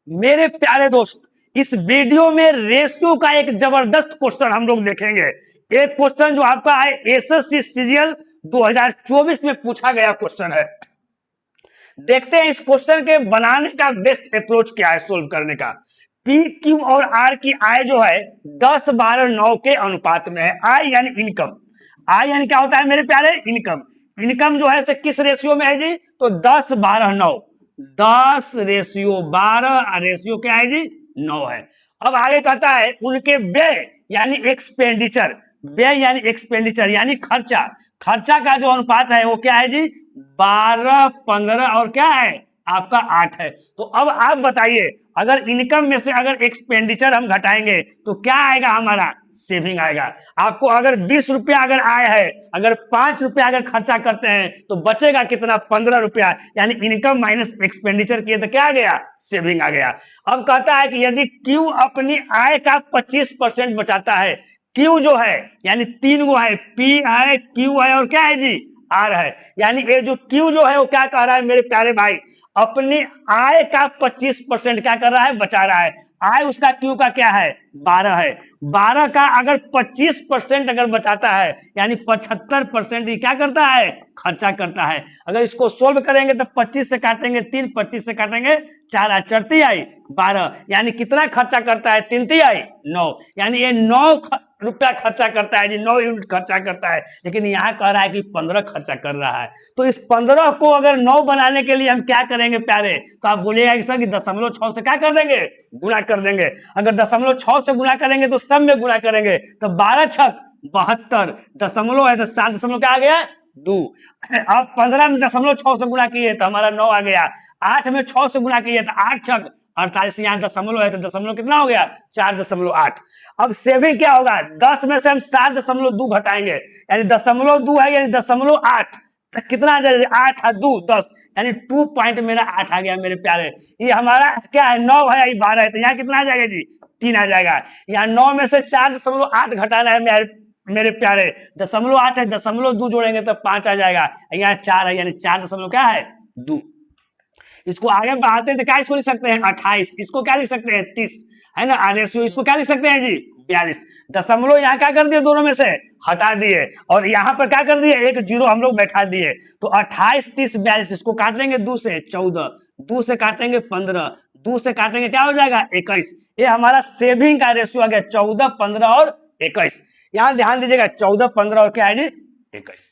मेरे प्यारे दोस्त, इस वीडियो में रेशियो का एक जबरदस्त क्वेश्चन हम लोग देखेंगे। एक क्वेश्चन जो आपका है एसएससी सीरियल 2024 में पूछा गया क्वेश्चन है। देखते हैं इस क्वेश्चन के बनाने का बेस्ट अप्रोच क्या है सोल्व करने का। पी क्यू और आर की आय जो है 10 12 9 के अनुपात में है। आय यानी इनकम, आय यानी क्या होता है मेरे प्यारे, इनकम। इनकम जो है से किस रेशियो में है जी, तो 10 12 9, 10 रेशियो 12 रेशियो क्या है जी, 9 है। अब आगे कहता है उनके व्यय यानी एक्सपेंडिचर, व्यय यानी एक्सपेंडिचर यानी खर्चा, खर्चा का जो अनुपात है वो क्या है जी, 12 15 और क्या है आपका 8 है। तो अब आप बताइए, अगर इनकम में से अगर एक्सपेंडिचर हम घटाएंगे तो क्या आएगा, हमारा सेविंग आएगा। आपको अगर 20 रुपया अगर आय है, अगर 5 रुपया अगर खर्चा करते हैं तो बचेगा कितना, 15 रुपया। यानी इनकम माइनस एक्सपेंडिचर किए तो क्या आ गया, सेविंग आ गया। अब कहता है कि यदि क्यू अपनी आय का 25% बचाता है, क्यू जो है यानी 3 गो है, पी है, क्यू है और क्या है जी, आर है। यानी ये जो क्यू जो है वो क्या कह रहा है मेरे प्यारे भाई, अपनी आय का 25% क्या कर रहा है, बचा रहा है। आय उसका क्यू का क्या है, 12 है। 12 का अगर 25% अगर बचाता है यानी 75% ही क्या करता है, खर्चा करता है। अगर इसको सोल्व करेंगे तो 25 से काटेंगे 3, 25 से काटेंगे 4, चढ़ती आई 12, यानी कितना खर्चा करता है, 3 तिहाई 9, यानी ये 9 रुपया खर्चा करता है जी, 9 यूनिट खर्चा करता है। लेकिन यहाँ कह रहा है कि 15 खर्चा कर रहा है। तो इस 15 को अगर 9 बनाने के लिए हम क्या करेंगे प्यारे, तो आप बोलिएगा कि सर कि 0.6 से क्या कर देंगे, गुणा कर देंगे। अगर 0.6 से गुणा करेंगे तो सब में गुणा करेंगे तो 12 छक 72, दशमलव है तो 7 दशमलव क्या आ गया, 2। अब 15 में 0.6 से गुणा किए तो हमारा 9 आ गया। 8 में 6 से गुणा किए तो 8 छक 48, यहाँ दशमलव है तो दशमलव कितना हो गया, 4.8। अब सेविंग क्या होगा, 10 में से हम 7.2 घटाएंगे, यानी 0.2 है यानी 0.8, तो कितना आ जाएगा, 8 2 10, यानी 2 पॉइंट मेरा 8 आ गया मेरे प्यारे। ये हमारा क्या है, 9 है, ये 12 है, तो यहाँ कितना आ जाएगा जी, 3 आ जाएगा। यहाँ 9 में से 4.8 घटाना है मेरे प्यारे, 0.8 है, 0.2 जोड़ेंगे तो 5 आ जाएगा। यहाँ 4 है यानी 4 क्या है, 2। इसको आगे बढ़ाते हैं तो क्या इसको लिख सकते हैं 28, इसको क्या लिख सकते हैं 30, है ना। रेशियो इसको क्या लिख सकते हैं जी 42। दशमलव यहाँ क्या कर दिए, दोनों में से हटा दिए, और यहाँ पर क्या कर दिए, एक जीरो हम लोग बैठा दिए। तो 28 30 42, इसको काटेंगे 2 से 14, 2 से काटेंगे 15, 2 से काटेंगे क्या हो जाएगा 21। ये हमारा सेविंग का रेशियो आ गया 14 15 और 21। यहाँ ध्यान दीजिएगा 14 15 और क्या है जी 21।